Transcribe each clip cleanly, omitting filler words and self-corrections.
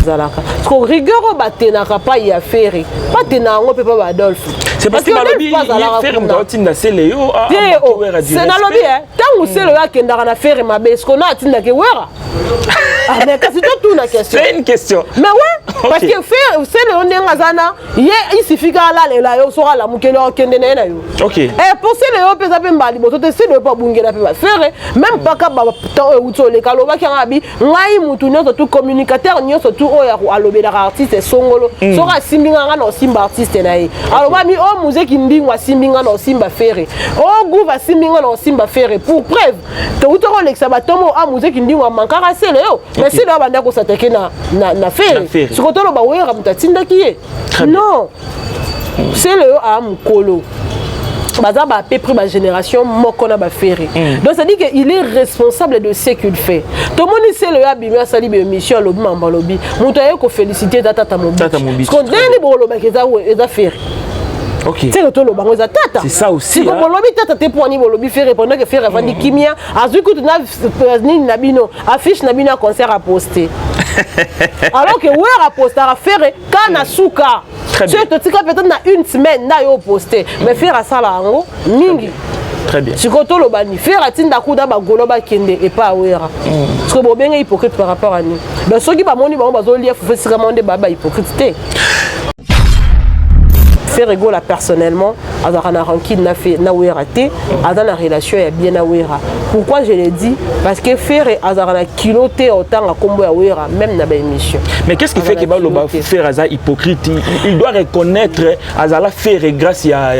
Zalaka. Parce que rigueur au batenaka pas y a faire. Pas tenango peut pas Adolphe. C'est parce que Balobi faire m'atinda c'est Léo. C'est na lobby hein. Tant où c'est le gars qui ndara na faire ma base qu'on a atinda ke wera. Ah mais c'est tout une question. C'est une question. Mais ouais, parce que faire c'est le onenga zana, il suffit qu'à là yo sera la mukelo kende na yo. OK. Et pour c'est le pesa pe mbali boto te c'est le pas bungela pe faire même pas ka ba temps uto le kaloba ki ngabi ngai mutu nyoso tout communicateur nyoso tout oya alobela artiste songolo sora simbinga nga no simba artiste na ye. Alors ba mi o musique ndingwa simbinga no simba faire. O guva simbinga no simba faire pour preuve. To utoro lexa batomo a musique ndingwa mankara c'est le yo. Mais si là banda ko s'attaquer na faire. Ce que tolo ba wera mutatinda ki ye. Non. C'est le a mukolo. Baza ba peu près ma génération mokona ba ferré. Donc ça dit que il est responsable de ce qu'il fait. Tout le monde sait le abimia sali be mission lobby mamba lobby. Muta ko féliciter tata mobi. Parce qu'on deni bo loba ke za ferré. OK. C'est le tolo bango za tata. C'est ça aussi. Si ko lobby tata te poani bo lobby ferré pendant que ferré vandi kimia, azu ko na ni nabino affiche nabino concert à poster. Alors que ouais à poster à ferré kana suka. C'est peut-être na une semaine na yo posté mais faire à ça là mingi très bien si koto lo bani faire atinda kuda ba goloba kende et pas wera parce que bobenga hypocrite par rapport à nous donc ceux qui ba moni ba bazo lief fait sikamonde baba hypocrite faire ego là personnellement azara na rankine na fait na wera té azana relation ya bien na wera. Pourquoi je le dis? Parce que faire azara na kiloté autant à combo ya wera même na ba émission. Mais qu'est-ce qui fait que Baloba faire aza hypocrite? Il doit reconnaître azala faire grâce ya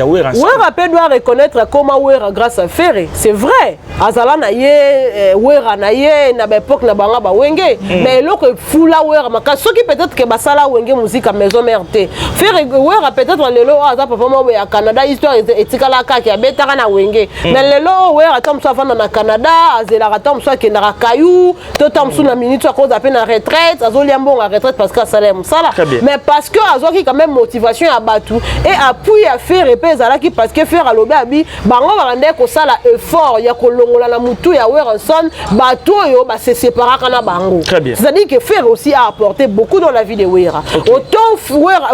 wera. Wera peut doit reconnaître comment wera grâce à faire. C'est vrai. Azala na ye wera na ye na ba époque na banga ba wenge mais loko fula wera maka ceux qui peut-être que basala wenge musique à maison mère té. Faire wera peut-être lelo aza papa mo ya Canada histoire etikala kaki ya betaka na wenge mais lelo wera tam so afanda na Canada azela tam so ke na kayu to tam so na minute à cause à peine en retraite azoli ambon en retraite parce que ça l'aime ça mais parce que azoki quand même motivation à batu et appui à faire epé zalaki parce que faire à lobabi bango barande ko sala effort ya kolongola na mutu ya Werenson batu yo ba se séparer kana bango c'est-à-dire que faire aussi a apporté beaucoup dans la vie de Wera. Autant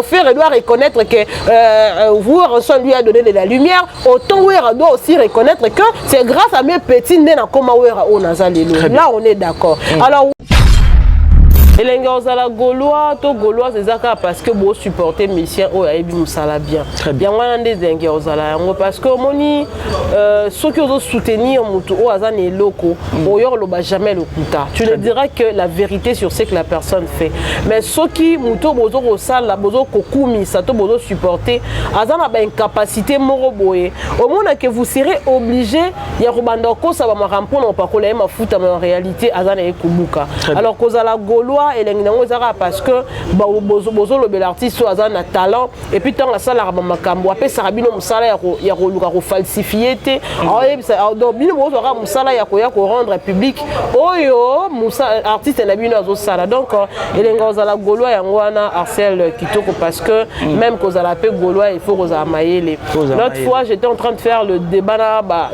faire doit reconnaître que Werenson lui a donné de la lumière, autant Wera doit aussi reconnaître que c'est grâce à mes petits nés comme Wera on a zalelo. Là on est d'accord. Alors Elenga ozala Gaulois, to Gaulois c'est ça parce que vous supportez mission o ayebi musala bien. Bien wana ndezenga ozala yango parce que moni ceux qui osent soutenir mutu o azane loko o yor loba jamais le kuta. Tu ne diras que la vérité sur ce que la personne fait. Mais ceux qui mutu bozo ko sala bozo ko kumi ça to bozo supporter azana ba incapacité moro boye. Au moment que vous serez obligé ya robanda ko sa ba marampo non pas ko la mafuta mais en réalité azana ekubuka. Alors kozala Gaulois et parce que bozo le bel artiste a un talent et puis tant la salle à makambo après sarabino musala ya ko falsifier té donc bino bozo ra musala ya ko rendre public oyo musa artiste na bino azo sala donc elenga ozala Gaulois yango wana Arcel kitoko parce que même kozala pe Gaulois il faut kozala mayele. L'autre fois j'étais en train de faire le débat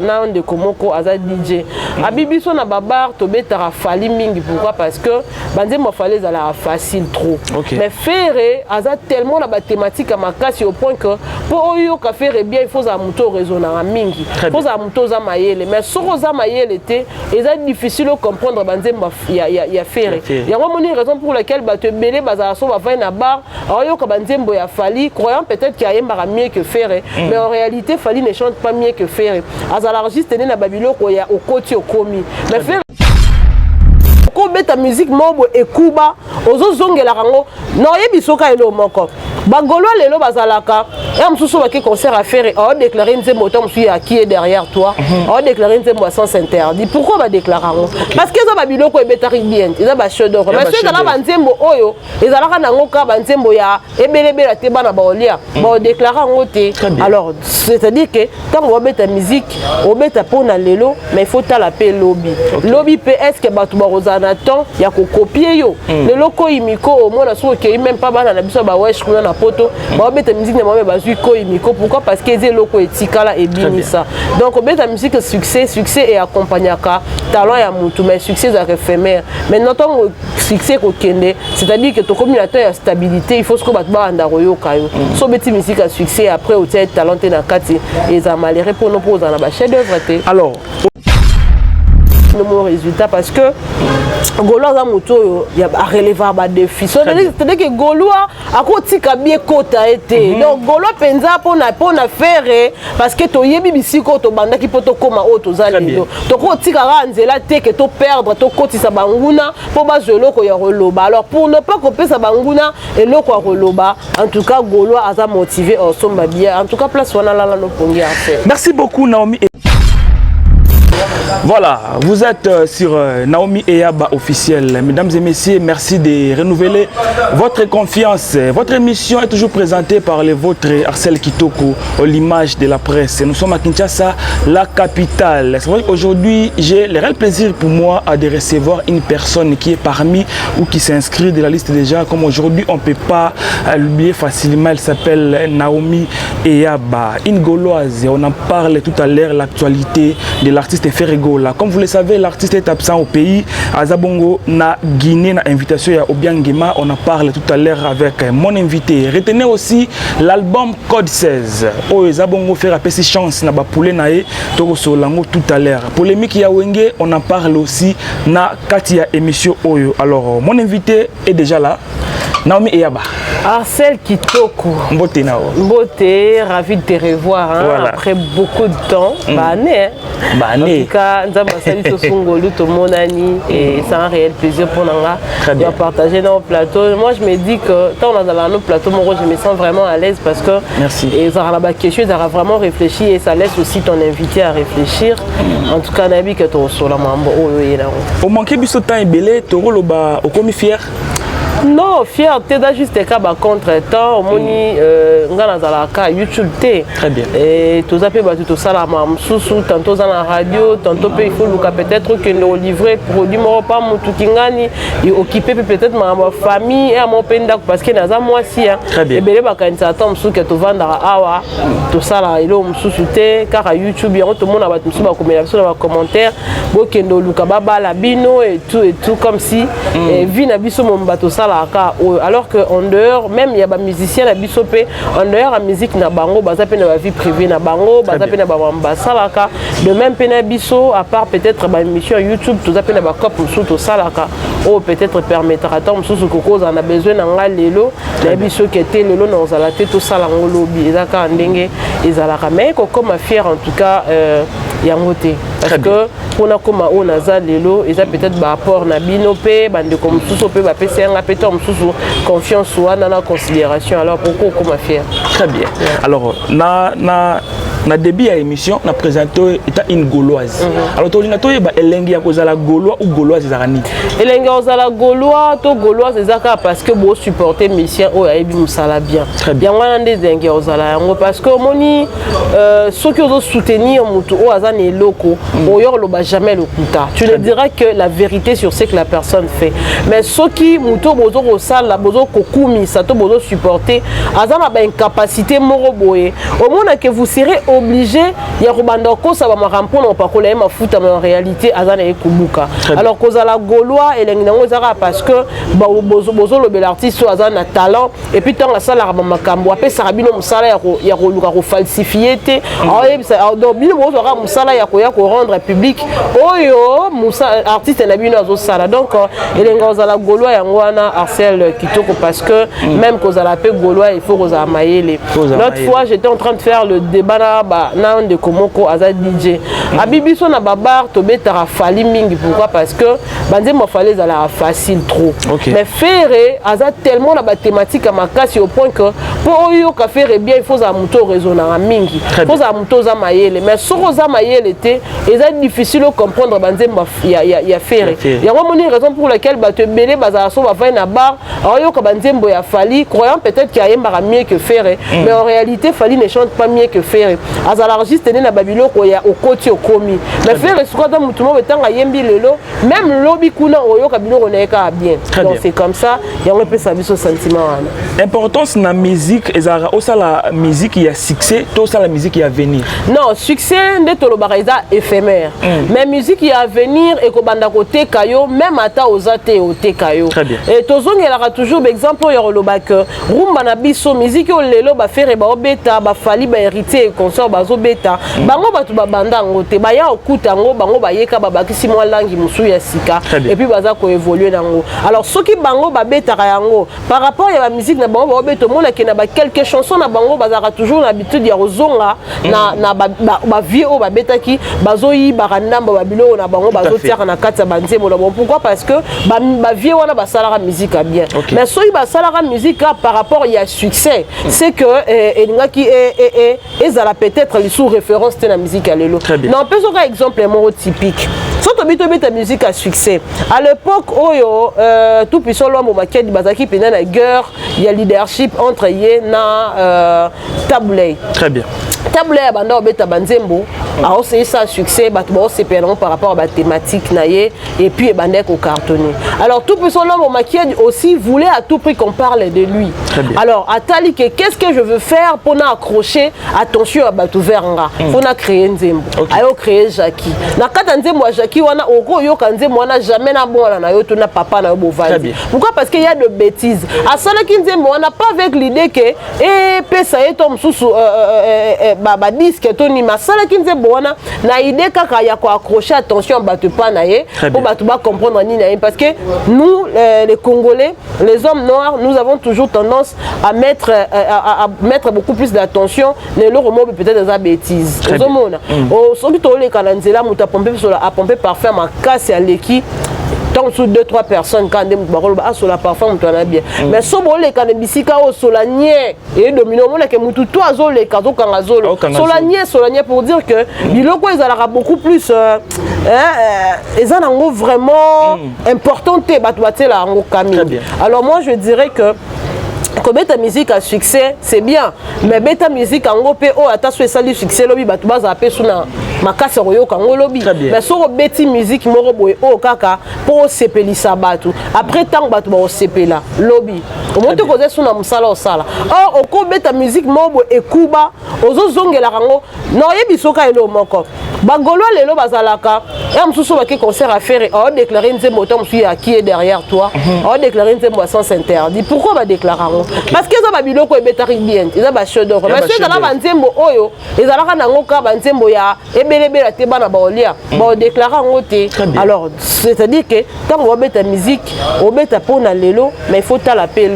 na de komoko aza DJ abibiso na babar to betara fali mingi pourquoi parce que banze mo fallait à facile trop. Mais faire aza tellement la thématique à ma casse au point que pour yo ka faire bien il faut à muto raisonnant mingi. Il faut à muto za mayele mais sur za mayele était est difficile de comprendre banze ya faire. Il y a une raison pour laquelle ba te belé baza so ba va na bar alors yo ka banze mbo ya fali croyant peut-être qu'il y a mieux que faire mais en réalité fali ne chante pas mieux que faire. Azalargiste né na babilo ko ya okoti okomi. Mais faire beta musique mobo et kuba ozo zongela rango no yebisoka elo moko bagolo lelo bazalaka et amsusu ba ki concert à faire et on déclarer nzembo tom suis à qui est derrière toi on déclarer nzembo sans interdit pourquoi ba déclarer parce que ça ba biloko e beta bien ça ba show d'or mais c'est dans la nzembo oyo ezalaka nango ka ba nzembo ya ebelebela te bana ba olia ba déclarer ngote alors c'est-à-dire que quand on beta musique on beta pona lelo mais il faut la paix lobby lobby PS que batu ba rozana temps ya ko copier yo le loko imiko au moins so que même pas bana na biso ba wesh kuna na poto ba beta musique na mama bazui ko imiko pourquoi parce que eze loko etikala et binisa donc beta musique succès et accompagnaka talent ya mutu mais succès za éphémère mais notre succès ko kende c'est-à-dire que to communautaire ya stabilité il faut ce que bat ba anda royoka yo so beti musique à succès après au talent na kati et za malheureux pour nous poser na ba chef d'œuvre té alors mon résultat parce que Gaulois a moto il y a relever ba défi c'est-à-dire que Gaulois a kotika bien kota été donc Gaulois penza pona faire parce que to yebi bisiko to banda ki poto koma auto zalelo to kotika ranzela te que to perdre to kotisa banguna po ba jelo ko ya roloba alors pour ne pas couper sa banguna et loko ya roloba en tout cas Gaulois a motivé au somba bien en tout cas place wana la no pongi à faire. Merci beaucoup Naomi. Voilà, vous êtes sur Naomi Eyaba officiel. Mesdames et messieurs, merci de renouveler votre confiance. Votre émission est toujours présentée par les vôtres, Arcel Kitoko, l'image de la presse. Nous sommes à Kinshasa, la capitale. C'est vrai qu'aujourd'hui, j'ai le réel plaisir pour moi de recevoir une personne qui est parmi ou qui s'inscrit de la liste des gens. Comme aujourd'hui, on ne peut pas l'oublier facilement. Elle s'appelle Naomi Eyaba, une Gauloise. On en parle tout à l'heure, l'actualité de l'artiste Ferregola. Comme vous le savez, l'artiste est absent au pays. Azabongo na Guinée, na invitation à Obiangema. On en parle tout à l'heure avec mon invité. Retenez aussi l'album Code 16. Oh, Azabongo fait rappeler ses chances na bapoule nae toko solango tout à l'heure. Polémique ya Wenge, on en parle aussi na Katia émission Oyo. Alors, mon invité est déjà là. Naomi Eyaba. Arcel Kitoko. Mbote nao. Mbote, ravi de te revoir hein, voilà. Après beaucoup de temps. Bané. Bané. En tout cas, nous avons salué Sosungolu, tout mon ami et c'est un réel plaisir pour nous de partager dans le plateau. Moi, je me dis que tant on est dans nos plateaux, je me sens vraiment à l'aise parce que merci. Et ça a quelque chose, ça a vraiment réfléchi et ça laisse aussi ton invité à réfléchir. En tout cas, Nabi que tu es sur la mambo. Au manqué de ce temps et belé, tu es comme fier. Non, fierté da juste cas contre-temps, moni ngana zalaka YouTube T. Très bien. Et tout ça peut battre tout ça la mamsoussou tantôt dans la radio, tantôt il faut peut-être que nous livrer produit mo pas mutu kingani et occuper peut-être ma famille et mon penda parce que naza moi si hein. Et belé ba kanisa tom sou que to vendre awa tout ça là ilo msoussou T car à YouTube il tout le monde a battu ba commentaire dans commentaire bo kendo luka baba la bino et tout comme si et vi na biso mo bato ça alors que en dehors même il y a des musiciens la bisopé en dehors la musique na bango baza pe na vie privée na bango baza pe na ba salaka de même pe na biso à part peut-être ba émission YouTube tout ça pe na ba cop sous tout salaka ou peut-être permettra tant sous koko on a besoin na lelo la biso qui était lelo na ozala te tout ça la ngolobi ezaka ndenge ezalaka mais comme fier en tout cas yangote parce que pour na koma on a lelo eza peut-être ba apport na binope bande comme sous pe ba pesa nga peut sous confiance ou en considération alors pourquoi comment faire très bien alors na début à émission na présenté état une Gauloise alors to linga to yeba elengi ya kozala Gaulois ou Gauloise ezarani elengi ozala Gaulois to Gauloise ezaka parce que bo supporter mission o ayebi musala bien bien wana ndezengi ozala yango parce que moni ceux qui osent soutenir mutu o azana eloko oyo loba jamais le kuta tu le diras que la vérité sur ce que la personne fait mais ceux qui mutu bozo ko sala bozo kokumi ça to bozo supporter azana ba incapacité moro boye au moins que vous serez obligé ya robanda ko ça va me remplir pas ko la mafuta mais en réalité azana ekubuka alors kozala Gaulois et lenginango zara parce que bozo le bel artiste azana talent et puis tant la sala ba makambo apé sarabino musala ya ko luka ko falsifier te donc bino bozo ra musala ya ko rendre public oyo musa artiste na bino azo sala donc elenga zala Gaulois yango wana Arcel Kitoko parce que même kozala pe Gaulois il faut kozala mayele l'autre fois j'étais en train de faire le débat na de komoko aza DJ abibiso na babar to betara fali mingi pourquoi parce que banze mo fallait la facile trop mais faire aza tellement la thématique à makasi au point que pour yo ka faire bien il faut za muto raisonner mingi faut za muto za mayele mais soko za mayele te eza difficile de comprendre banze ya faire il y a une raison pour laquelle ba te belé baza so ba va na bar alors yo ka banze mbo ya fali croyant peut-être qu'il y a mieux que faire mais en réalité fali ne chante pas mieux que faire azala juste na babiloko ya okoti okomi mais faire esiko ta mutu mo betanga yembi lelo même lobi kuna oyoka biloko na eka bien donc c'est comme ça yango pe sa biso sentiment wana importance na musique ezara osala musique ya succès to osala musique ya venir non succès nde tolobaka eza éphémère mais musique ya venir ekobanda koteka yo même ata ozate oteka yo et tozongelaka toujours exemple oyo olobaka rumba na biso musique oyo lelo bafere baobeta bafali baheritier consort bazobeta bango bato babanda yango te baya okuta yango bango bayeka babakisi mwa langi mosusu ya sika et puis baza koévoluer nango alors soki bango babetaka yango par rapport ya bamusique na bango baobeta omonaki na bakelke chanson na bango bazaka toujours na habitude ya kozonga na bavie oyo babetaki bazoyibaka ndambo babiloko na bango bazotiaka na kati ya banzembo na bango pourquoi parce que bavie wana basalaka musique bien mais soki basalaka musique par rapport ya succès c'est que elingaki ezala peut-être les sous référence te na musique ya lelo non peso ka exemple moko typique soto bito beta musique à succès à l'époque oyo tout puissant l'homme au maquette bazaki pena na guerre il y a leadership entre ye na Taboulay très bien Taboulay banda obeta banzembo a aussi ça succès bat bon c'est par rapport à la thématique naie et puis bandek au cartonné alors tout puissant l'homme au maquette aussi voulait à tout prix qu'on parle de lui alors atali que qu'est-ce que je veux faire pour accrocher attention à Batou Veranga pour créer nzembo ayo créer Jackie na kata nzembo Jackie wana oko yo kanzembo wana jamais na bon na yo to na papa na yo bovali pourquoi parce qu'il y a de bêtises à ça qui nzembo on n'a pas avec l'idée que pesa etom susu ba disque to ni masala ki nzembo wana na idée kaka ya ko accrocher attention Batou pa na ye pour Batou ba comprendre ni na parce que nous les Congolais les hommes noirs nous avons toujours tendance à mettre beaucoup plus d'attention les loro mo peut-être des bêtises ozomona o soki to le kananzela muta pomper sur la pomper parfum ma casse ya leki tant sous 2-3 personnes quand dem barolo ba sur la parfum muta na bien mais so bo le kanebisika o solanier et domino mona ke mutu to azo le kazo kanga zolo solanier pour dire que biloko ezalaka beaucoup plus ezanango vraiment important te batu batela ngo kami alors moi je dirais que beta musique à succès c'est bien mais beta musique en gros oh attention ça du succès lobby batu baza apé suna makasa royo kango lobby mais so beti musique moro boy oh kaka pour sepelisa batu après tant batu ba sepela lobby au moins to koze suna musala osala or oko beta musique mobo ekuba ozo zongela kango no yebisoka elo moko bagolo lelo bazalaka et msusu ba ki concert à faire on déclarer nzembo to msusu ya qui est derrière toi on déclarer nzembo à sens interdit pourquoi ba déclarer parce que ça ba biloko ebetari bien ils ba chef d'œuvre mais c'est dans ba nzembo oyo ezalaka nango ka ba nzembo ya ebelebela te bana ba olia ba déclarer ngote alors c'est-à-dire que tant on beta musique on beta pona lelo mais il faut tala pe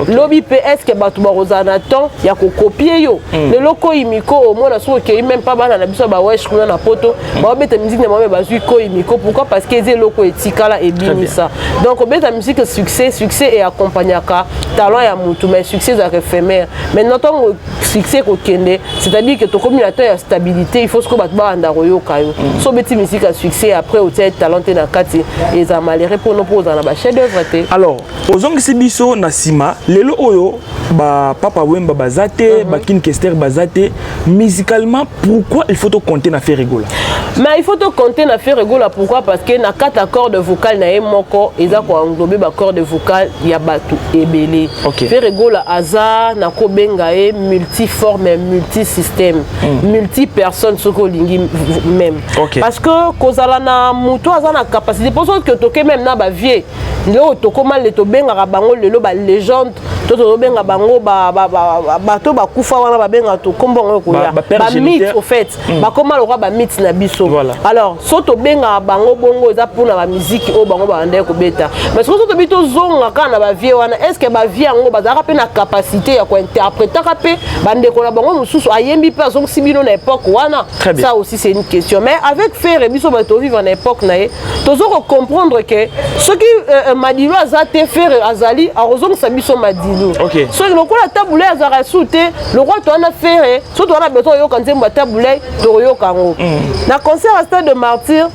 lobby PS que batu ba rozana temps ya ko copier yo lelo ko imiko au moins so que même pas bana na biso ba wesh kuna na poto ba beta musique na ba bazui ko imiko pourquoi parce que ze loko etikala et binisa donc on beta musique succès et accompagnaka talent ya mutu mais succès est éphémère maintenant ton succès ko kende c'est-à-dire que ton communautaire ya stabilité il faut ce que batu ba ndaroyo kayo so beti musique à succès après au talent na kati et ça malheureux pour nous poser na ba chef d'œuvre te alors ozongisi biso na sima lelo oyo ba papa wemba bazate ba kin kester bazate musicalement pourquoi il faut te compter na faire rigola mais il faut te compter na faire rigola pourquoi parce que na 4 accords de vocal na moko eza ko englober ba corps de vocal ya batu ebele faire rigola aza na ko benga multiforme multisystème multi-personne soko lingi même parce que kozala na muto aza na capacité pour ça que toke même na ba vie lelo tokoma le to benga bango lelo ba légende to benga bango ba to ba kufa wana ba benga to kombongo ko ya ba mythe au fait ba koma le roi ba mythe na biso alors soto benga bango bongo eza pona ba musique o bango ba ndé ko beta mais soto bito zonga kana ba vie wana est-ce que ba vie ngo ba zaka pe na capacité ya ko interpréter pe ba ndeko na bango mususu ayembi pe so sibino na époque wana ça aussi c'est une question mais avec faire biso ba to vivre en époque na tozo comprendre que ce qui madilo azate faire azali arozong sabiso madilo so le ko la Taboulay azara souté le roi to na faire so to na beto yo kanze mba Taboulay to yo kango na concert à Stade de Martyrs dire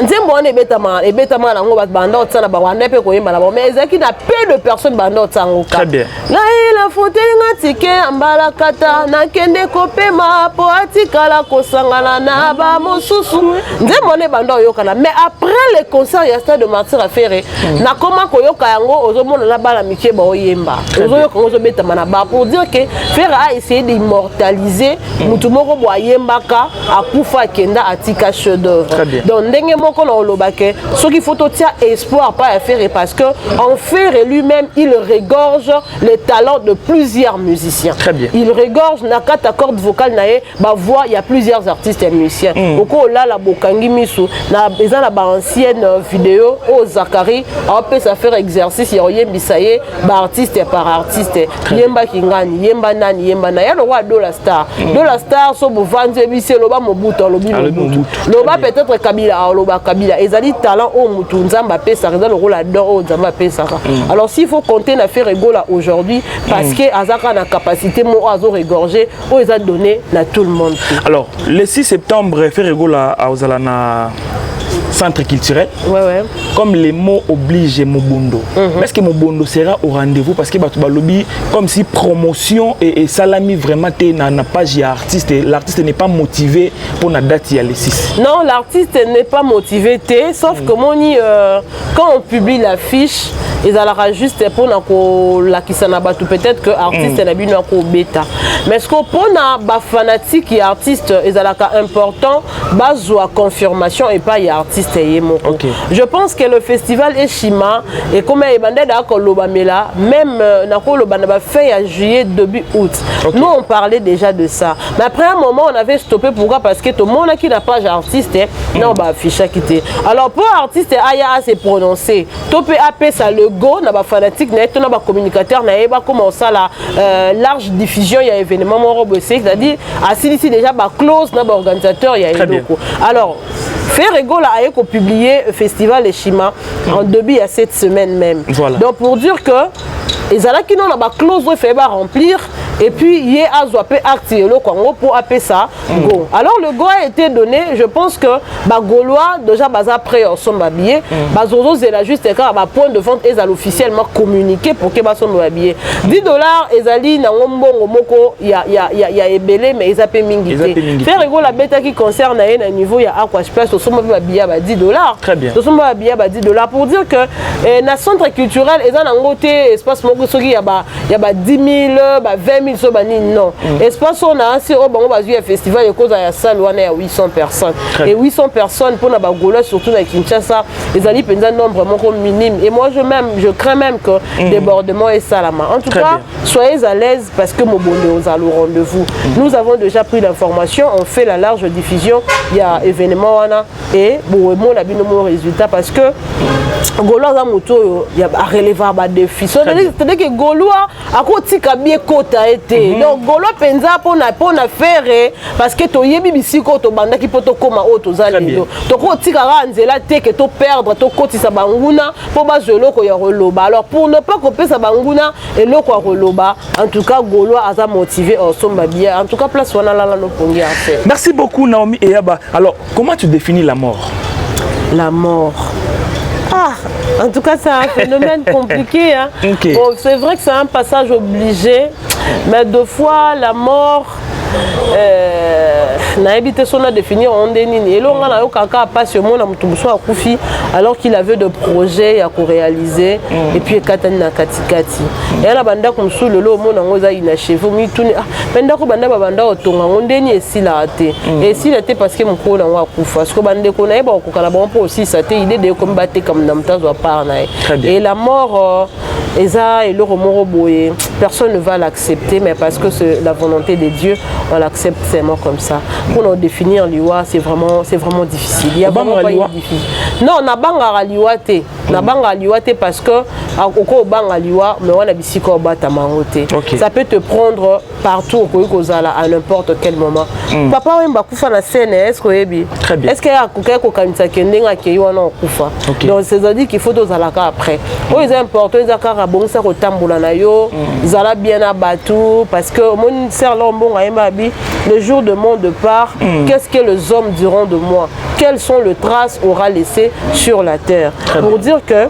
nzembo wana ebetama nango banda otsana bawanda pe koyemba na mais ezaki na peu de personnes banda otsango Très bien. la fotelinga tike ambala kata na kende kopema po atikala kosangana na ba mosusu nzembo wana banda oyokana mais après le concert ya Stade de Martyr affaire na koma koyoka yango ozomona na bala mikie ba oyemba ozoyoka ozobetama na ba pour dire que Frère a essayé d'immortaliser mutu moko bo ayembaka akufa kenda atika chef d'œuvre. Donc ndenge moko na olobake ce qu'il faut tia espoir pas à faire parce que en faire lui-même il regorge les talents de plusieurs musiciens. Très bien. Il regorge na quatre cordes vocales nae ba voix il y a plusieurs artistes et musiciens. Oko là la bokangi misu na eza na ba ancienne vidéo au Zakari a peut ça faire exercice ya yembisaye ba artiste par artiste yemba kingani yemba nani yemba na ya le roi de la star so bovanze bise loba mobuto lobi loba peut-être Kabila loba Kabila ezali talent au mutu nzamba pesa dans le rôle d'or au nzamba pesa. Alors s'il faut compter na faire Regola aujourd'hui parce que azaka na capacité mo azo regorger o eza donné na tout le monde. Alors le 6 septembre faire Regola à Ozalana centre culturel. Ouais. Comme les mots obligent Mobondo. Est-ce que Mobondo sera au rendez-vous parce que Batouba comme si promotion et salami vraiment na page artiste l'artiste n'est pas motivé pour la date il y a les 6. Non, l'artiste n'est pas motivé sauf que quand on publie l'affiche ils allaient juste pour la kisana batu peut-être que artiste n'a bien ko bêta. Mais ce qu'on pour na ba fanatique et artiste ils allaient important bazwa confirmation et pas y artiste. Okay. Je pense que le festival Eshima et comme il bandé d'accord lobamela même nako lobana fait en juillet début août. Okay. Nous on parlait déjà de ça. Mais après un moment on avait stoppé pourquoi parce que tout le monde qui n'a pas d'artiste non bah affiche quitter. Alors pour artiste aya se prononcer. Topé AP ça le go na ba fanatique net na ba communicateur na ba comment ça la large diffusion il y a événement mon c'est-à-dire ici déjà ba close na ba organisateur il y a eloko. Alors faire Regola a publié Festival Eshima en début à cette semaine même. Voilà. Donc pour dire que les ala qui n'ont pas clause de faire remplir et puis il y a azwapé acte le Congo pour appeler ça go. Alors le go a été donné, je pense que ba Gaulois déjà baza prêt au son habillé, bazozo c'est la juste car ba point de vente est officiellement communiqué pour que ba son habillé. $10 ezali na ngombongo moko ya ebele mais ils appellent mingi. Faire Regola bêta qui concerne à niveau il y a aqua space au son habillé ba $10. Très bien. Au son habillé ba $10 pour dire que na centre culturel ezana ngoté espace moko soki ya ba 10 000 ba 20 000 so bani non. Espace on a assez au bango bazui festival et cause à salle wana ya 800 personnes. Et 800 personnes pour na ba Gaulois surtout na Kinshasa, les ali penza nombre moko minime et moi je crains même que débordement et salama. En tout cas, soyez à l'aise parce que Mobondo aux au rendez-vous. Nous avons déjà pris l'information, on fait la large diffusion, il y a événement wana et bon mon abino mon résultat parce que Gaulois za moto ya relever ba défi. C'est-à-dire que Gaulois a kotika bien kota été. Donc Gaulois penza pona faire parce que to yebi bisiko to banda ki poto koma auto za lelo. To kotika ra nzela te que to perdre to kotisa banguna po ba zelo ko ya roloba. Alors pour ne pas couper sa banguna et lo ko roloba, en tout cas Gaulois a motivé au somba bien. En tout cas place wana la no pongi a fait. Merci beaucoup Naomi Eyaba. Alors comment tu définis la mort? La mort. En tout cas, c'est un phénomène compliqué. Hein. Okay. Bon, c'est vrai que c'est un passage obligé, mais deux fois la mort, n'a évité son à définir en dénine. Et là, on a eu quelqu'un passionné à Moutoubousso à Koufi, alors qu'il avait de projets à réaliser. Et puis, Katana Katikati. Et là, banda comme sous le lot, mon angoza inachevé. Mais tout n'est banda ko banda banda otonga on déni si la até. Et si la até parce que mon ko na wa Koufa. Parce que banda ko na ba ko kala bon pour aussi ça té idée de combattre comme namta zo par na. Et la mort Eza et le remoro boye, personne ne va l'accepter, mais parce que c'est la volonté de Dieu, on l'accepte seulement comme ça. Pour nous définir l'Iwa, c'est vraiment difficile. Il y a vraiment pas difficile. Non, na banga liwa te. Na banga liwa te parce que oko banga liwa, mais on a bisiko bata mangote. Ça peut te prendre partout au Kozala à n'importe quel moment. Papa wemba kufa na scène, est-ce que ebi? Est-ce qu'il y a quelqu'un qui kanisa kendenga ke yo na kufa? Donc c'est à dire qu'il faut dozalaka après. Oh, c'est important, ils bon ça retambola na yo zala bien à bateau parce que mon sert l'homme le jour de mon départ, qu'est-ce que les hommes diront de moi? Quelles sont les traces aura laissées sur la terre? Pour dire que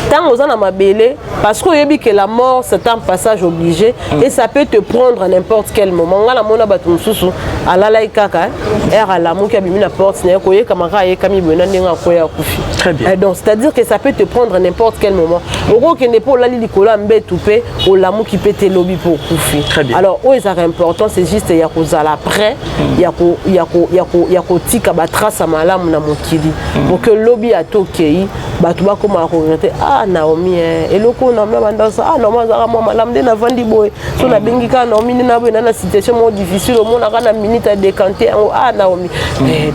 tant aux ans mabélé, parce qu'on a dit que la mort c'est un passage obligé et ça peut te prendre à n'importe quel moment. On a la mona batum susu à la laïkaka er à la mouki abimi la porte n'est koye kamara et kami bena nenga koya kufi. Très bien. Donc c'est-à-dire que ça peut te prendre à n'importe quel moment. Au gros qui n'est pas là likola mbetoupé au lamu qui peut te lobby pour kufi. Très bien. Alors où est important c'est juste yakozala après yako tika ba trace à malamu na mokili pour que lobby a tokei batuba comme à regretter ah Naomi et loko na même dans ça ah Naomi za moi malam de na vandi boy so na bengi ka Naomi na boy na situation mo difficile au monde na minute à décanter ah Naomi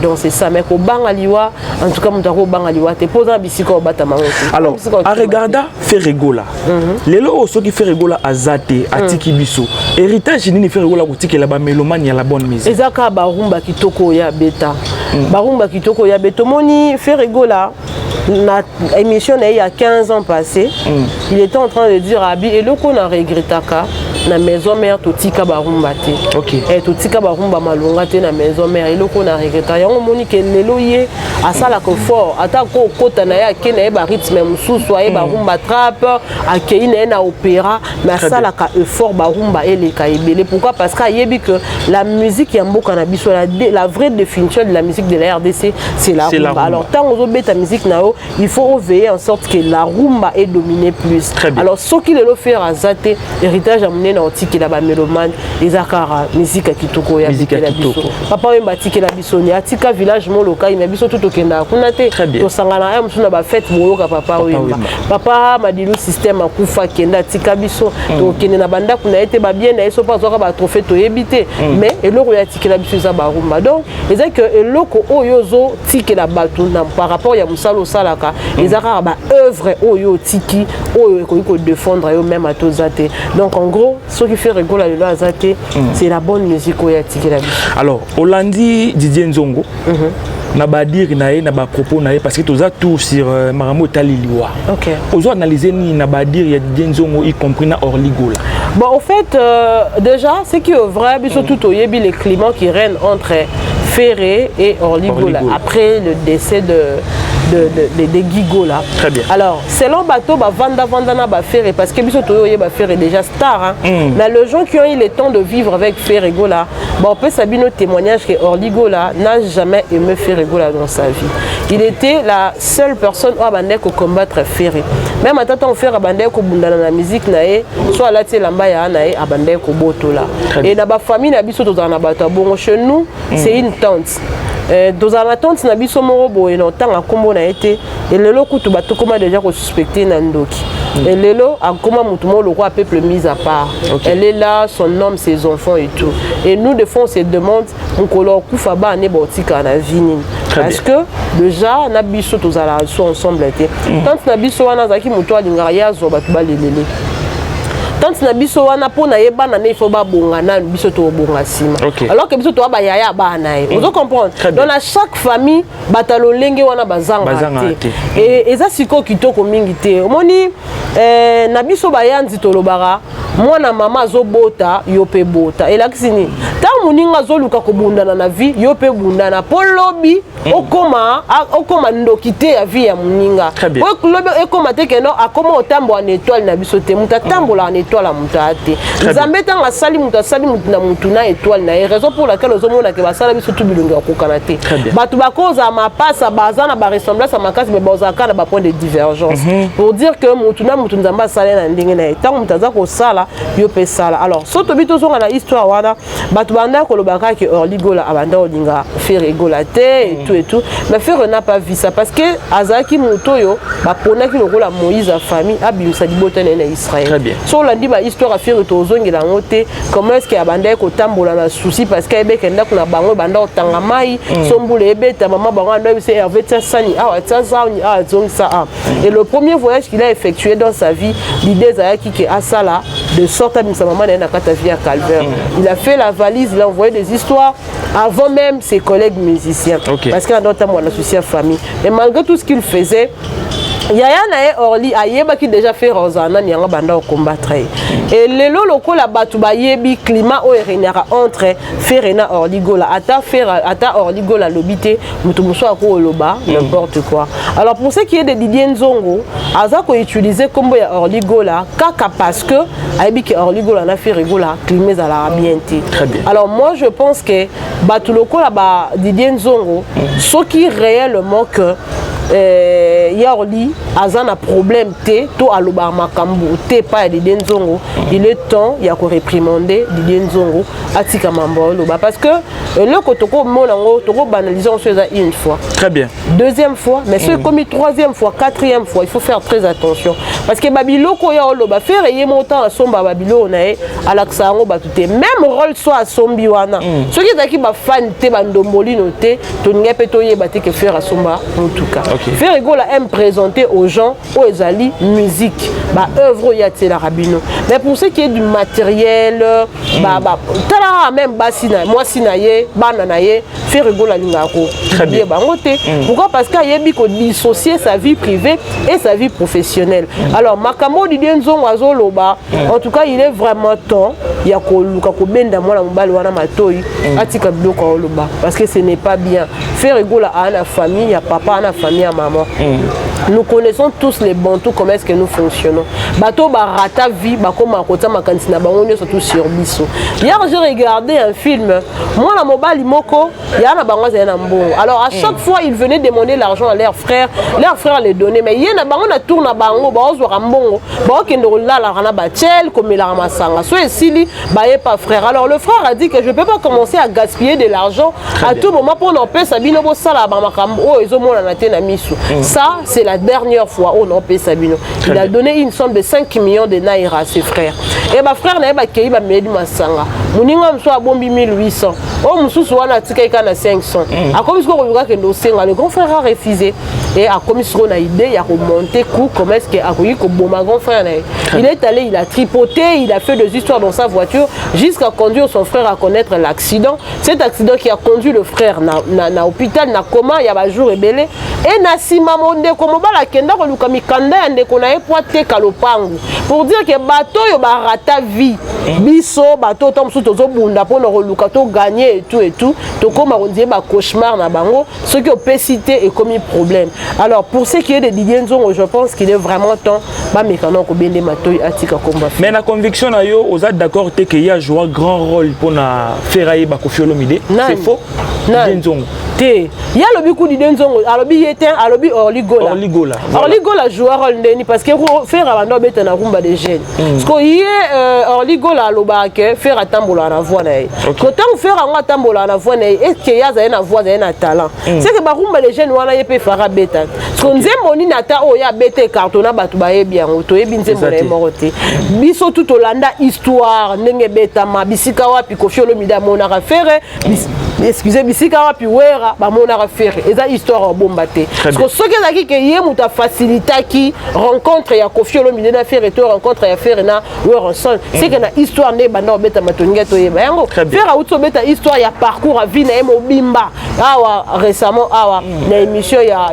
donc c'est ça mais ko banga liwa en tout cas mon ko banga liwa te pose un bisiko bata mango. Alors à regarder Ferregola lelo ceux qui Ferregola azate atiki biso héritage nini Ferregola ko tikela ba mélomane ya la bonne musique ezaka barumba kitoko ya beta barumba kitoko ya beto moni Ferregola la émission il y a 15 ans passé, il était en train de dire Abi et le qu'on a regretté na maison mère totika barumba te. OK. Et totika barumba malonga te na maison mère et le qu'on a regretté. Yango moni ke lelo ye asala ko fort ata ko kota na ya ke na ba rythme mususu ya barumba trap akei na opéra mais asala ka effort barumba et les kaibele. Pourquoi? Parce que yebi que la musique ya mboka na biso la vraie définition de la musique de la RDC c'est la rumba. Alors tant on beta musique na il faut veiller en sorte que la rumba est dominée plus. Alors ce qui le faire à zate héritage à mener na otiki la ba mélomane les akara musique kitoko ya musique la biso papa we batiki la biso ni atika village mo loka ina biso tout okenda kuna te to sangana ya musuna ba fête moloka papa we papa madilu système akufa kenda tika biso to kende na banda kuna ete ba bien na eso pas zoka ba trophée to yebite mais eloko ya tiki la biso za ba rumba donc c'est que eloko oyozo tiki la batu na par rapport ya musalo salaka ezaka ba œuvre oyo tiki oyo ko défendre yo même à tozate. Donc en gros ce qui fait rigoler le azate c'est la bonne musique oyo tiki la biso. Alors Olandi Didier Nzongo na ba dire na ye na ba propos na ye parce que toza tout sur Maramo Taliliwa. OK. Ozo analyser ni na ba dire ya Didier Nzongo y compris na Orligola. Bon au fait déjà ce qui est vrai biso tout oyebi les climats qui règnent entre Ferré et Orligola après le décès de Guigo là. Très bien. Alors, selon Bateau, Vanda na ba Ferré, parce que Biso Toyo ba Ferré déjà star. Hein. Mais les gens qui ont eu le temps de vivre avec Ferré Gola, bon, on peut savoir nos témoignages que Orligo là n'a jamais aimé Ferré Gola dans sa vie. Il était la seule personne où abandonner pour combattre Ferré. Même à temps on fait abandonner pour bundana la musique nae, soit là c'est l'ambaya nae abandonner pour boto là. Et dans ma famille na Biso Toyo na Bateau. Bon, chez nous c'est une tante. Dans la tante na biso morobo et non tant à combo na été et le loku tu bato comment déjà ko suspecter nandoki et lelo a comment mutumo le roi peuple mis à part. Elle est là, son homme, ses enfants et tout. Et nous de fond on se demande on color kufa ba ne botika na vini parce que déjà na biso tous à la ensemble été tant na biso wana zaki muto alingara ya zo bato balelele. Tant na biso wana po na yeba na ne faut ba bonga na biso to bonga sima. Alors que biso to ba yaya ba na e. Vous comprenez? Donc à chaque famille batalo lenge wana bazanga te. Et eza siko kitoko mingi te. Omoni na biso ba yanzi to lobara mwana mama zo bota yo pe bota. Et là kisini ta muninga zo luka ko bundana na vie yo pe bundana po lobi okoma ndokite ya vie ya muninga. Po lobi ekoma te keno akoma otambo en étoile na biso te muta tambola en étoile à mutate. Nzambe tanga sali muta sali mutina mutuna étoile na raison pour laquelle ozomona ke basala biso tu bilonga kokana te. Batu bakoza mapasa bazana ba ressemblance à makasi mais bazaka na ba point de divergence. Pour dire que mutuna mutunzamba sala na ndenge na tango mutaza ko sala yo pe sala. Alors soto bito zonga na histoire wana batu banda ko lobaka ke Orligola abanda olinga Ferré Gola te et tout mais Ferré n'a pas vu ça parce que azaki mutoyo ba ponaki lokola Moïse a famille abimisa dibota na Israël. Très bien. So la dit ba histoire à Ferré tozongi la ngote comment est-ce que abanda ko tambola na souci parce que ebe kenda kuna bango banda otanga mai sombule ebe ta maman bango ndo c'est Hervé Tsani Tsani Zongsa. Et le premier voyage qu'il a effectué dans sa vie l'idée zaki ke asala de sorte à sa maman na kata via Calvaire. Il a fait la valise, il a envoyé des histoires avant même ses collègues musiciens. Parce qu'il a d'autres mois associé à famille. Et malgré tout ce qu'il faisait, Yaya nae Orly ayeba qui déjà fait Rosana nyanga banda au combattre. Et le loko la batuba yebi climat o renera entre Ferena Orly Gola ata Orly Gola lobité mutubuso ako loba n'importe quoi. Alors pour ce qui est de Didier Nzongo, aza ko utiliser combo ya Orly Gola kaka parce que ayebi que Orly Gola na fait rigola climat za la bien. Très bien. Alors moi je pense que batuloko la ba Didier Nzongo ce qui réellement que Orly aza na problème te to aloba makambo te pa Didier Nzongo, il est temps ya ko réprimander Didier Nzongo atika mambo loba parce que le kotoko monango toko banaliser une fois. Très bien. Deuxième fois, mais c'est comme troisième fois, quatrième fois, il faut faire très attention parce que babiloko ya loba faire yé montant à somba babilo nae alaksango batute même rôle soit à sombi wana. Ce qui est ba fan te bandomboli noté to ngepé to yé baté que faire à somba en tout cas. Faire rigola aime présenter aux gens aux ezali musique ba œuvre ya tela rabino mais pour ce qui est du matériel tala même basina moi sinaye bana naye faire rigola lingako très bien bangote pourquoi parce qu'il yebi ko dissocier sa vie privée et sa vie professionnelle alors makambo Didier Nzongo azoloba en tout cas il est vraiment temps ya ko luka ko benda mwana mobali wana matoi atika biloko oloba parce que ce n'est pas bien faire rigola à la famille ya papa à la famille à maman. Nous connaissons tous les bantous, comment est-ce que nous fonctionnons. Bateau barata vie, bakoma kota makantina bangonyo surtout sur biso. Hier j'ai regardé un film, moi la mobile moko, yana bango zena mbongo. Alors à chaque fois ils venaient demander l'argent à leurs frères les donnaient mais yana bango na tourne bango baozo rambongo, ba kendo la rana bachel comme la masanga. So esili baye pas frère. Alors le frère a dit que je peux pas commencer à gaspiller de l'argent à tout moment pour n'empêcher sabino bo sala ba makambo o ezomona na tena misu. Ça c'est la dernière fois on a payé Sabino. Il a donné une somme de 5 millions de naira à ses frères. Et ma frère n'a pas payé ma mère masanga. Moninga mso a bombi 1800. Oh mususu wana tika ikana 500. A comme ce qu'on regarde que le grand frère a refusé et a comme ce qu'on a idée il a remonté coup comment est-ce qu'il a connu que bon ma grand frère il est allé il a tripoté il a fait des histoires dans sa voiture jusqu'à conduire son frère à connaître l'accident. Cet accident qui a conduit le frère na hôpital na coma il y a un jour rebelle et na sima monde comme la kenda ko luka mikanda ya ndeko na epoate kalopangu pour dire que bateau yo barata vie biso bateau tom sous tozo bunda pour no luka to gagner et tout to comme on dit ba cauchemar na bango ce qui peut citer est comme problème. Alors pour ce qui est de Didier Nzongo je pense qu'il est vraiment temps ba mekano ko bende matoy atika komba. Mais la conviction na yo vous êtes d'accord que il y a joué un grand rôle pour na faire ba Koffi Olomide c'est faux Didier Nzongo il y a le biku Didier Nzongo alobi yetin alobi Orly Gola Orly Gola joue un rôle ndeni parce que faire abando beta na rumba de jeunes parce que hier Orly Gola aloba que faire atambola na voix na quand on faire anga tambola na voix na est que ya za na voix na talent c'est que ba rumba de jeunes wana yepe fara beta parce que nzembo ni nata o ya beta cartona batu ba bien to yebi nzembo na morote biso tout olanda histoire ndenge beta ma bisika wapi Koffi Olomide mona faire excusez bisika wapi wera ba mona faire eza histoire bombate parce que ce que zaki que yé muta faciliter qui rencontre ya Koffi Olomide na faire et rencontre ya faire na wera son c'est que na histoire ne banda beta matonga to yeba yango faire auto beta histoire ya parcours à vie na mobimba awa récemment awa na émission ya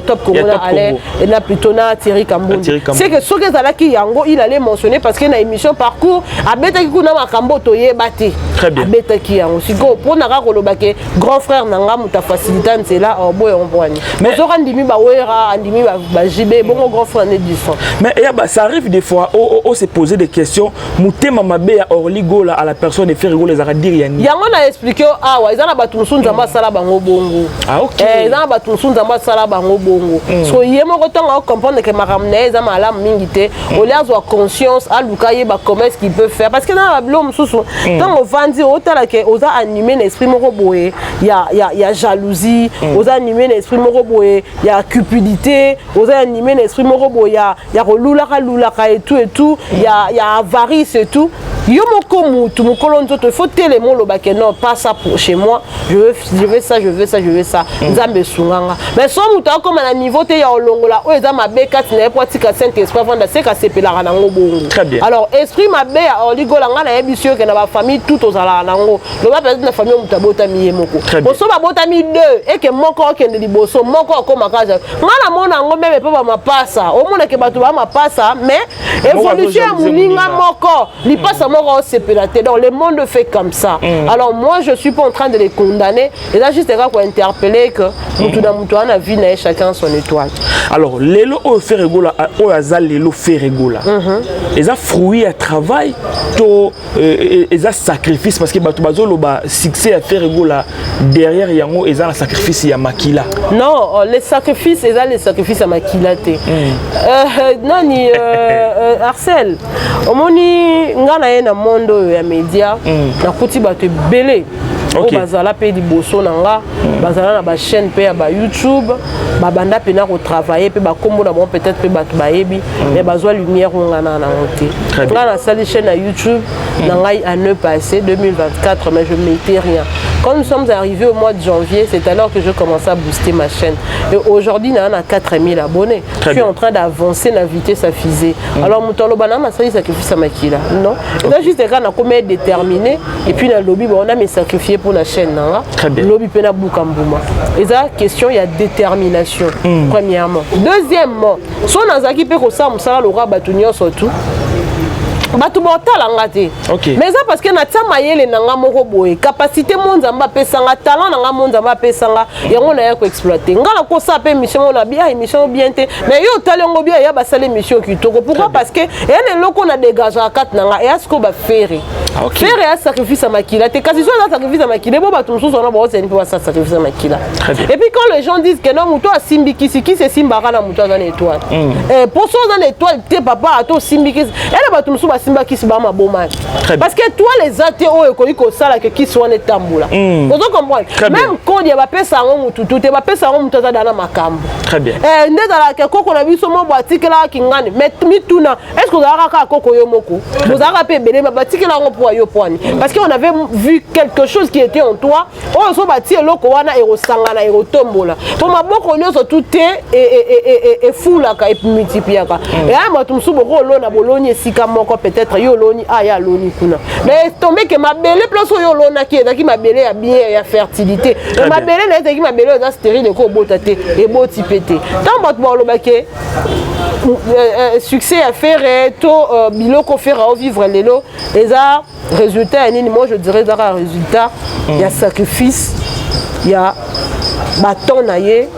Top Corona allait et na plutôt na Thierry Kambundi c'est que ce que zalaki yango il allait mentionner parce que na émission parcours a beta ki kuna makambo to yeba te très bien beta ki yango siko pona ka koloba ke grand frère nanga muta facilitant c'est là au boy on boani mais zo randimi ba wera andimi ba jibe bon grand frère ne dit ça mais ça arrive des fois on se poser des questions mutema mabe ya Orly Gola à la personne de faire rigoler za dire yani yango na expliquer awa ezana batunsu nzamba sala bango bongo OK ezana batunsu nzamba sala bango bongo so yemo kotonga comprendre que makamna eza malam mingi te o liazo conscience aluka yeba comment est-ce qu'il peut faire parce que na bablo mususu tant on vandi otala ke oza animer l'esprit moko boye ya jalousie oza animer l'esprit moko boye ya cupidité oza animer l'esprit moko boye ya kolulaka et tout ya avarice et tout yo moko mutu mukolo nzoto il faut télémon lo baké non pas ça pour chez moi je veux ça nzambe sunganga mais so mutu comme à niveau te ya olongola o eza mabe kati na epotika Saint-Esprit vanda se ka sepelaka nango bongo. Alors esprit mabe ya oligola nga na yebisio ke na ba famille tout ozala nango lo ba peut-être na famille mutu abota miye moko boso ba bota mi deux et que moko okende liboso moko akoma kaza nga na mona ngo meme pe ba mapasa o mona ke bato ba mapasa mais évolution ya muninga moko li passa moko sepelate donc le monde fait comme ça. Alors moi je suis pas en train de les condamner et là juste pour interpeller que mutu na mutu ana vie na chacun son étoile. Alors lelo o faire rigola o azal lelo faire rigola eza fruit à travail to eza sacrifice parce que bato bazolo ba succès à faire rigola derrière yango eza un sacrifice ya makila. Non, les sacrifices eza les sacrifices à makila te. Nani Arcel omoni ngana ye na mondo ya media na kuti bato belé. Okay. Bazala pe di boso nanga bazala na ba chaîne pe ya ba YouTube ba banda pe na ko travailler pe ba kombo na bon peut-être pe ba baebi mais bazwa lumière ngana na monter là na salle chaîne à YouTube nanga année passée 2024 mais je mettais rien. Quand nous sommes arrivés au mois de janvier, c'est alors que je commençais à booster ma chaîne. Et aujourd'hui, on a 4000 abonnés. Je suis en train d'avancer la vitesse à fusée. Alors, Moutolo Banana, ça y est, sacrifice à Makila. Non. On a juste des gars qui sont déterminés. Et puis, dans le lobby, on a mis sacrifié pour la chaîne. Le lobby, on a Boukambouma. Et ça, question, il y a détermination. Premièrement. Deuxièmement, si on a qui peut ça, on a l'aura batunio surtout. Batu botala ngati. Mais ça parce que na tsama yele nanga moko boye capacité monzamba pesanga talent nanga monzamba pesanga yango na ya ko exploiter ngala ko sa pe mission na bien émission bien te mais yo talongo bien ya ba sale mission kitoko pourquoi parce que ene loko na dégage à 4 nanga et asko ba faire faire ya sacrifice à makila te kasi so na sacrifice à makila bo batu mususu na bo c'est pas ça sacrifice à makila et puis quand les gens disent que non muto a simbikisi qui c'est simbaka na muto dans étoile pour ça dans étoile te papa ato simbikisi elle batu mususu simba qui se bat ma bombe parce que toi les athées oh écolique au sala que qui soit ne tamboula vous comprenez même quand il y a pas pesa en mutu tout est pas pesa en mutu dans la makambo très bien ne dans la koko na biso mo boatike la kingani mais mituna est-ce que vous avez ka koko yo moko vous avez pe belé ma batike la on pour yo poani parce qu'on avait vu quelque chose qui était en toi on so bati eloko wana ero sangana ero tombola pour ma boko nyoso tout et fou la ka et multiplier ka et à moi tout msubo ko lo na boloni sika moko peut-être yo loni aya loni kuna mais tomber que ma belle place yo lona qui est qui ma belle a bien ya fertilité ma belle na qui ma belle za stérile ko botate et boti pété tant bot bo lo baké succès à faire to biloko faire à vivre lelo et ça résultat nini moi je dirais ça résultat il y a sacrifice il y a bâton naie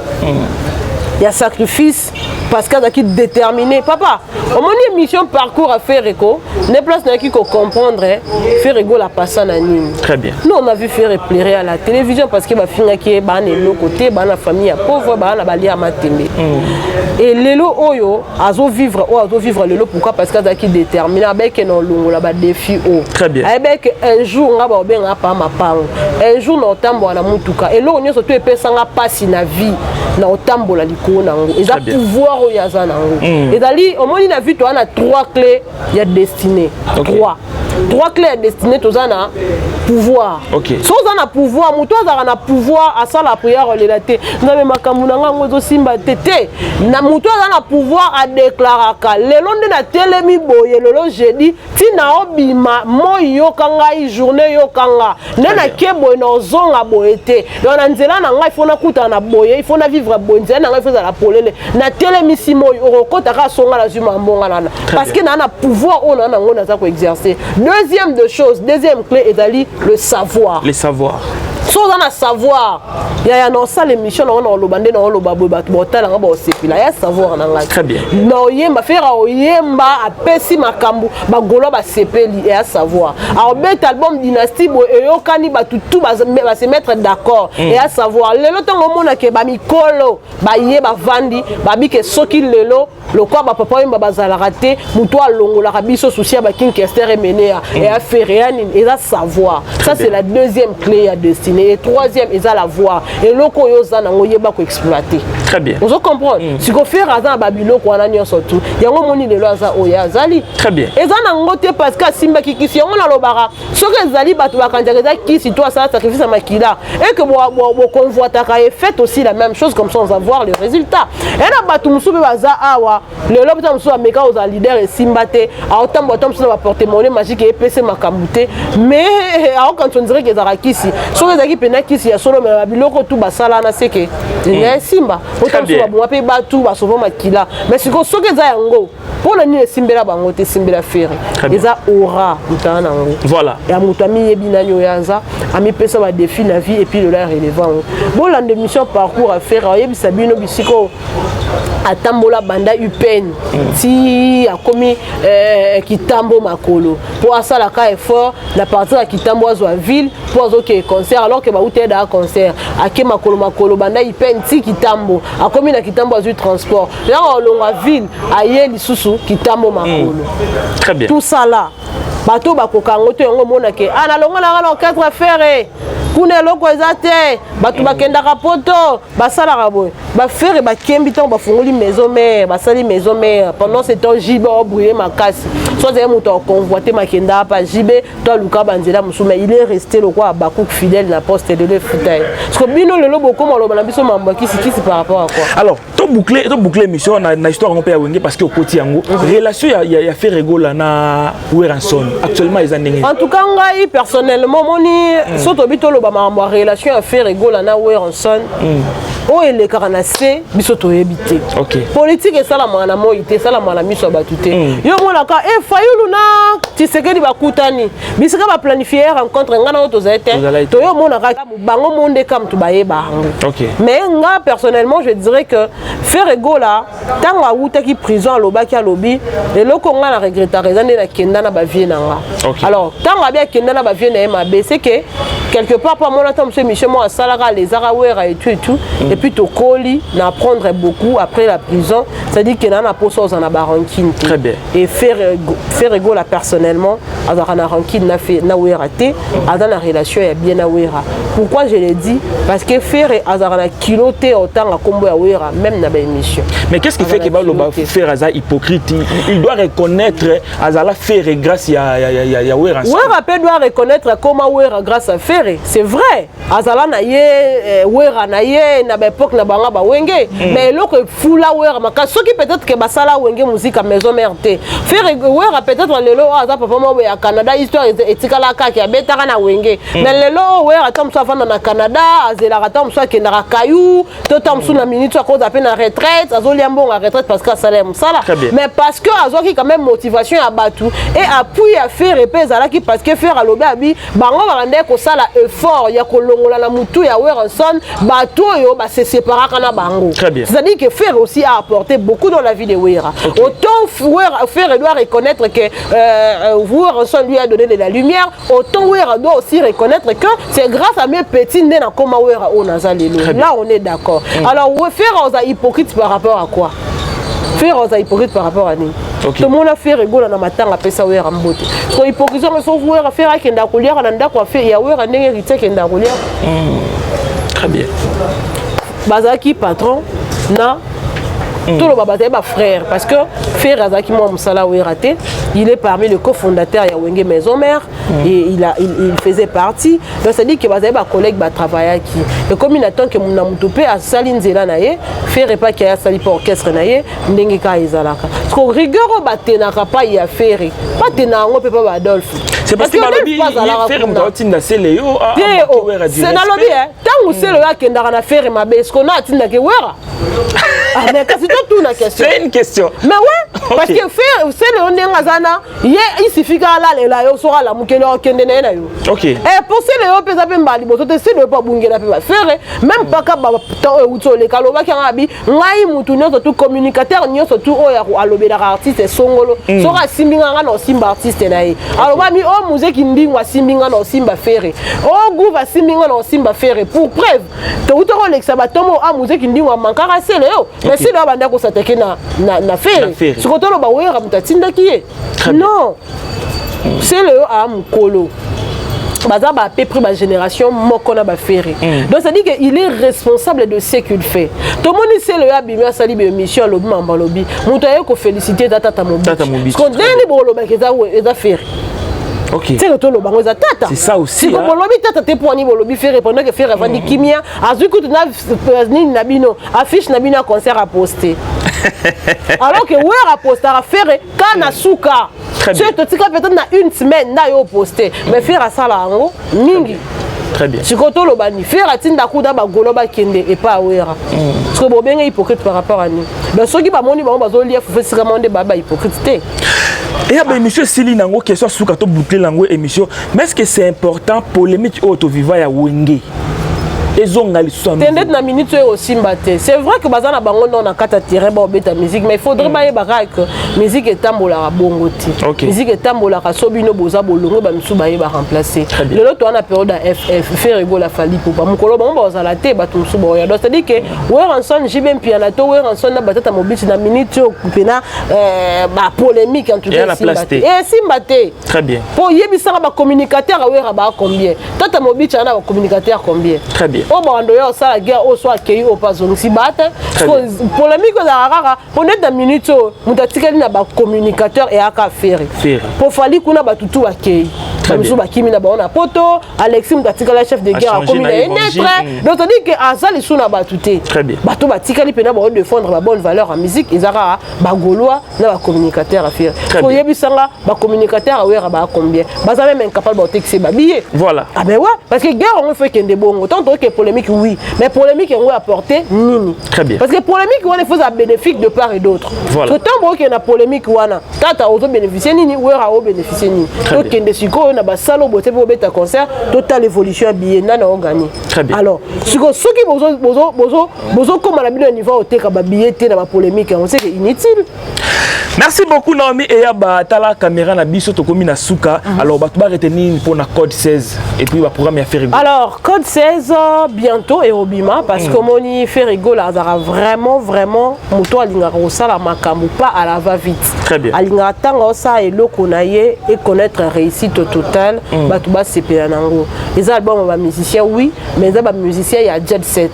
il y a sacrifice parce qu'il y a qui déterminé papa au moins une mission parcours à faire éco n'est place n'a qui comprendre faire égo la personne à Nîmes très bien nous on a vu faire éclairer à la télévision parce que ma fille qui est ban et l'autre côté ban la famille à pauvre ban la balia à ma télé et l'élo oyo azo vivre l'élo pourquoi parce qu'il y a qui déterminé avec un long là bas défi haut très bien avec un jour on va bien pas ma parole un jour on tambo na mutuka et là on est surtout epesanga passe na vie na otambo la liko na ngo et ça pouvoir oyaza na ngo et dali au moins il a vu toi on a 3 clés il y a destinée 3 clés à destinée tous na pouvoir so on a pouvoir muto za na pouvoir à ça la prière relaté na me makambu na ngo zo simba tete na muto za na pouvoir à déclarer ka lelo nde na telemi boye lelo jeudi ti na obima moyo kanga i journée yo kanga ne na kebo na zonga boyete yo na nzela na ngai fona kuta na boye il faut na vivre bonze na ngai feza la polele na telemi simo okota ka songa la zuma mbonga nana parce que na pouvoir on na ngo na za ko exercer deuxième clé est d'aller le savoir les savoirs so dans savoir il y a non ça l'émission on le bandé on le babo botala nga ba sepila ya savoir na nga très bien no yemba faire oyemba apesi makambu ba golo ba sepeli et à savoir alors bet album dynastie bo eyokani ba tout ba se mettre d'accord et à savoir lelo tongo mona ke ba mikolo ba ye ba vandi ba bi ke soki lelo le quoi ba papa yemba bazala raté muto alongola biso souci ba king kester menea et à faire rien et à savoir ça c'est la deuxième clé à destiner et troisième ils ont la voix et loko yo za nango yeba ko exploiter. Très bien. Vous comprenez? Si ko faire azan babilo ko na nyo surtout. Yango moni lelo aza oya zali. Très bien. Eza nango te parce que simba kikisi yango na lobara. Soki ezali bato bakanjaka kisi toi ça sacrifice à makila et que bo convoitaka et fait aussi la même chose comme ça on va voir le résultat. Et na bato musubi baza awa lelo bata musubi ameka oza leader et simba te a autant botom musubi ba porter monnaie magique et PC makamute mais quand on dirait que ezara kisi soki ezaki pena kisi ya solo mais biloko tout basala na seke ya simba autant musubi ba pe batu ba sauver makila mais siko soki eza yango pour la nuit simbela bango te simbela ferre eza aura mutana ngo voilà ya mutami yebina nyo yanza ami pesa ba défi la vie et puis le la relevant bon la mission parcours à faire yebisa bino bisiko atambola banda UPN si a commis kitambo makolo pour asala ka effort la partie à kitambo azwa ville pour azo ke concert alors que ba outé da concert ake makolo banda UPN si kitambo a commis na kitambo azwa transport là on longa ville aye lisusu kitambo makolo. Très bien. Tout ça là bato bakokango to yango mona ke ana longa na orchestre faire kuna loko ezate bato bakendaka poto basalaka boye bafere bakembi ntango bafungoli maison mère basali maison mère pendant ce temps jibe obrûlé makasi soit zeye moto aconvoité makenda pa jibe to luka banzela musu mais il est resté le quoi bakuk fidèle na poste de le futail parce que bino lelo bokoma loba na biso mamba kisi par rapport à quoi. Alors to boucler mission na histoire on peut wenge parce que okoti yango relation ya Ferrego là na Weranson actuellement ils en en tout cas ngai personnellement moni soto bitolo ba ma relation à Ferrego là na Weranson o ele karanase biso to yebité. OK. Politique et ça la mana moité ça la mana miso batute. Yo mona ka e fayulu na tisekedi bakutani. Bisika ba planifier rencontre ngana to zaite. To yo mona ka bango monde kam to baye ba. OK. Mais nga personnellement je dirais que Ferrego là tant a wuta ki prison lobaki a lobby et loko nga na regretta raison na kenda na ba vie na nga. Okay. Alors tant a bien kenda na ba vie na ma c'est que quelque part pas mon attend monsieur Michel moi salara les arawera et tout et puis to coli na prendre beaucoup après la prison ça dit que na na poso na barankin. Très bien. Et Ferrego là personnellement azara na rankin na fait na wera té dans la relation est bien na wera. Pourquoi je le dis parce que Ferre azara na kiloté autant à combo ya wera même na ba émission. Mais qu'est-ce qui fait que Baloba Ferre aza hypocrite il doit reconnaître azala Ferre grâce ya wera. Wera peut doit reconnaître comment wera grâce à Ferre. C'est vrai azala na ye wera na ye na ba époque na banga ba wenge mais loko fula wera maka soki peut-être que basala wenge musique à maison mère té Ferre wera peut-être lelo aza papa mo ya Canada histoire etikala kaka ya betaka na wenge mais lelo wera tam so vanda na Canada azela ratam so ke na kayu to tam so na minute à cause appel na retraite azoli ambon à retraite parce que salaire musala mais parce que azoki quand même motivation à batu et appui à faire repèse ala ki parce que faire alobi abi bango barande ko sala effort ya kolongola na mutu ya Weranson batu yo ba se séparer kana bango. C'est-à-dire que Ferre aussi a apporté beaucoup dans la vie de Wera. Okay. Autant Ferre doit reconnaître que Weranson lui a donné de la lumière, autant Wera doit aussi reconnaître que c'est grâce à mes petits nés comme Wera on a zalelo. Là on est d'accord. Alors Ferre est hypocrite par rapport à quoi? Ferre est hypocrite par rapport à nous. Tout le monde a fait rigoler dans ma tanga pesa Wera mbote. So hypocrite on so Wera Ferre qui nda kolia na nda kwa fait ya Wera ndenge héritier qui nda kolia. Très bien. Bazaki patron na tout le baba ba frère parce que Ferre azaki moi musala Weraté il est parmi les cofondateurs ya Wenge Maison Mère et il faisait partie donc ça dit que ba collègue ba travailler qui et comme il attend que mon amutopé a salinzela na ye Ferre pas qu'il a sali pour orchestre na ye ndenge ka izalaka parce que rigueur ba tenaka pas ya Ferre pas tena ngo pe pas Adolphe c'est parce que balobi Ferre mutatinda seleyo c'est na lobi tangu selo ya kendara na Ferre mabe est-ce qu'on a tinda ke Wera ah mais c'est tout la question. C'est une question. Mais ouais, parce que Ferre c'est le ndengazana, il suffit qu'à la la yo sera la mukelo kende na yo. OK. Et pour c'est le pesa pe mbali boto te c'est le pas bungela pe Ferre même pas ka ba uto le kaloba ki ngabi ngai mutu nyoso tout communicateur nyoso tout oya alobela artiste songolo sora simbinga nga no simba artiste na ye. Alors ba mi o musique ndingwa simbinga no simba Ferre. O guva simbinga no simba Ferre pour preuve. To utoro lexa batomo a musique ndingwa mankara c'est le yo. Mais si là banda ko s'attaquer na Ferre. Ce que tolo ba Wera mutatinda ki non. C'est le a mukolo. baza ba peu près ba génération moko na ba ferry. Donc ça dit que il est responsable de ce qu'il fait. Tout le monde sait le abimi asali be mission lobby mamba lobby. Muto aye ko féliciter tata mobi. Parce qu'on deni bo loba ke za ferry. OK. C'est le tolo bango za tata. C'est ça aussi. Si ko lobby tata te poani bo lobby ferry pendant que ferry vandi kimia azu ko na na bino affiche na bino concert à poster. Alors que ouais à poster à ferry kana suka. Tu es peut-être na une semaine na yo poster mais ferry ça là ngo mingi. Très bien. Si koto lo bani ferry tinda kuda ba golo ba kende et pas wera. Parce que bo benga hypocrite par rapport à nous. Donc ceux qui ba moni ba bazo lier faut faire vraiment des baba hypocrite. Et à l'émission Céline Nango, qui soit sous kato boucler langue émission, mais est-ce que c'est important polémique auto viva ya wenge? Tendet na minute aussi mbaté. C'est vrai que bazana bango non na kata terrain ba obeta musique mais il faudrait ba yeba que musique etambola bongo ti. Musique etambola ka sobino boza bolongo ba misu ba yeba remplacer. Le lot on a période à FF faire rigola fali pour pas mukolo ba boza la te ba tout musu boya. Donc c'est-à-dire que ouais ranson jibem piano to ouais ranson na batata mobile na minute pena ba polémique en tout cas si mbaté. Et si mbaté. Très bien. Pour yebisa ba communicateur ouais ba combien. Tata mobile na ba communicateur combien. Très bien. Oh bon d'ailleurs ça la guerre au soit accueilli au pas on si batte polémique za rara on est dans minute mutatikali na ba communicateur et aka faire pour fali kuna ba tutu accueilli Kamso ba kimi na ba on a poto Alexis mutatikala chef de guerre a commis net donc on dit que azali suna ba tuté bato batikali pena ba défendre la bonne valeur en musique ezara ba golois na ba communicateur à faire pour yebisanga ba communicateur a wera ba combien baza même incapable ba texte ba billet voilà ah ben ouais parce que guerre on fait qu'un des bons autant que polémique oui mais polémique on va apporter nini très bien parce que polémique on est fait à bénéfice de part et d'autre voilà tant que na polémique wana tata auto bénéficier nini ou ra bénéficier nini donc kende siko na ba salo boté pour beta concert totale évolution bienna na on gagné très bien alors siko soki bozo comme à la bino niveau au teka ba billet na ba polémique on sait que inutile. Merci beaucoup Naomi et Yaba tala caméra na biso to komi na suka alors ba ba retenir pour na code 16 et puis ba programme ya faire alors code 16 bientôt et Robima parce que moni fait rigolo azara vraiment moto alinga rosala makambu pas à la va vite très bien alinga tanga ça et loko na ye et connaître réussite totale batu ba sepela nango les albums ba musicien oui mais ba musicien il y a Jet Set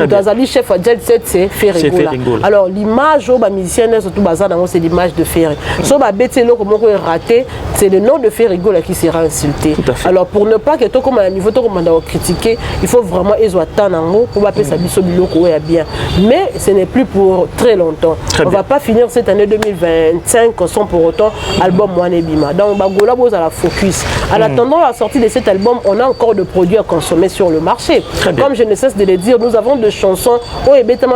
dans ali chef Jet Set c'est Ferrigola alors l'image au ba musicien surtout bazana c'est l'image de Ferry so ba bete loko moko raté c'est le nom de Ferrigola qui sera insulté alors pour ne pas que to comme à niveau to comme on critiquer il faut vraiment nango pour pas sa biso biloko ya bien mais ce n'est plus pour très longtemps on va pas finir cette année 2025 sans pour autant album Mwane Bima donc bagola boz à la focus en attendant la sortie de cet album on a encore de produits à consommer sur le marché comme je ne cesse de le dire nous avons de chansons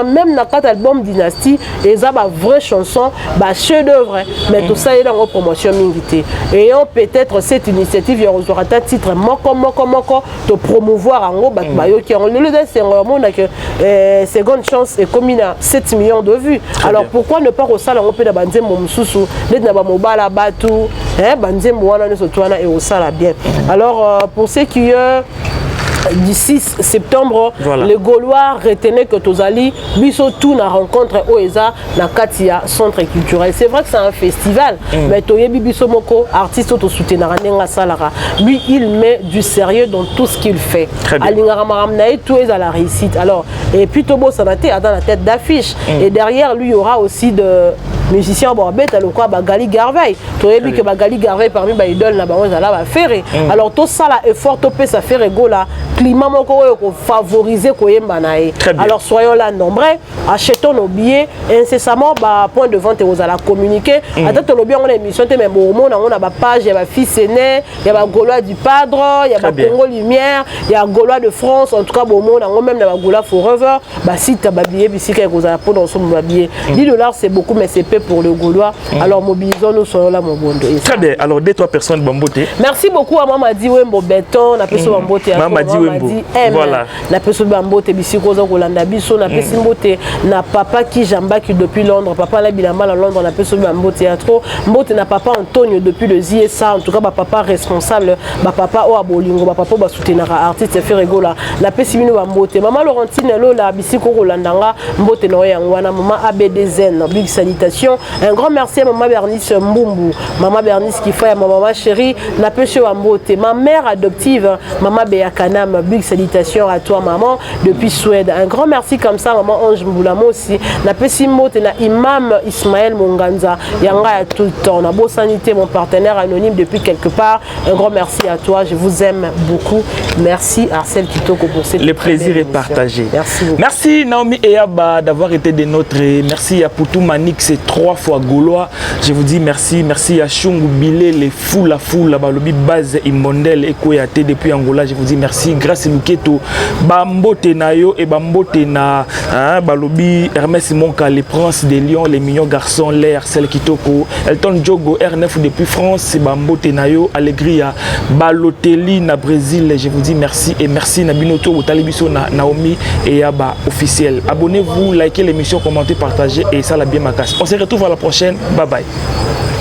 même dans 4 albums Dynastie et ça ba vraie chanson ba chef d'œuvre mais tout ça est dans promotion mingité et peut-être cette initiative il y aura un titre moko de promouvoir en gros qui ont le c'est que seconde chance et comme il a 7 millions de vues alors pourquoi ne pas au salon pe na banzembo mususu na ba mobala batu banzembo wana ne sotwana et au sala bien alors pour ceux qui du 6 septembre, les Gaulois retenaient que Tozali, biso tout na rencontre Oeza na Katia centre culturel. C'est vrai que c'est un festival, mais Toyebi biso moko artiste auto soutien na salara. Lui il met du sérieux dans tout ce qu'il fait. Alingara maramnae tout est à la réussite. Alors et puis Tobo Sanate a dans la tête d'affiche et derrière lui il y aura aussi de musiciens Borbet le quoi Bagali Garvey. Toyebi que Bagali Garvey parmi ba idole na bango za ba faire. Alors tout ça là effort topé ça fait rigola. Climat pour favoriser koyemba nae. Alors soyons là nombreux, achetons nos billets incessamment point de vente aux ala communiquer. Attends le bien on a émission même au monde on a ba page, il y a ba fils aîné, il y a ba Gaulois du Padre, il y a ba Congo Lumière, il y a Gaulois de France en tout cas au monde on même la Gaulois Forever, ba site ba billet bisika aux ala pour dans son billet. $10 c'est beaucoup mais c'est peu pour le Gaulois. Alors mobilisons nous soyons là mon bondo. Très bien. Alors deux trois personnes Bamboté. Merci beaucoup à Maman dit Wembo Béton, on a fait Bamboté. Maman dit Mamadi M. Voilà. Na peso bambote bisiko za kolanda biso na pesi mbote na papa qui jambaki depuis Londres, papa la bilamba à Londres na peso bambote ya trop mbote na papa Antonio depuis le ZSA, en tout cas ba papa responsable, ba papa o abolingo, ba papa ba soutenir artiste Ferregola na pesi bino bambote maman Laurentine Lola bisiko kolandanga mbote na yangwana maman ABDZN big salutation, un grand merci à maman Bernice Mbumbu, maman Bernice qui fait à maman chérie na peso bambote, ma mère adoptive maman Beakanam, big salutation à toi maman depuis Suède, un grand merci comme ça maman Ange Mboulamo aussi na pesi mbote na imam Ismaël Monganza yanga ya tout le temps na beau sanité mon partenaire anonyme depuis quelque part, un grand merci à toi, je vous aime beaucoup, merci Arcel Kitoko pour cette le plaisir est partagé. Merci beaucoup. Merci Naomi Eyaba d'avoir été des nôtres, merci à Poutou Manik, c'est 3 fois Gaulois, je vous dis merci, merci à Chungu Bilé, les fous la balobi base immondel et Koyate depuis Angola, je vous dis merci, grâce à Luketo Bambote Nayo et Bambote Na balobi Hermès Monka, les princes des lions, les mignons garçons, les Arcel Kitoko, Elton Diogo R9 depuis France, Bambote Nayo, Allegria, Balotelli na Brésil, je vous dis merci et merci Nabinoto ou Talibiso na Naomi Eyaba officiel. Abonnez-vous, likez l'émission, commentez, partagez et ça la bien ma casse. On se retrouve à la prochaine. Bye bye.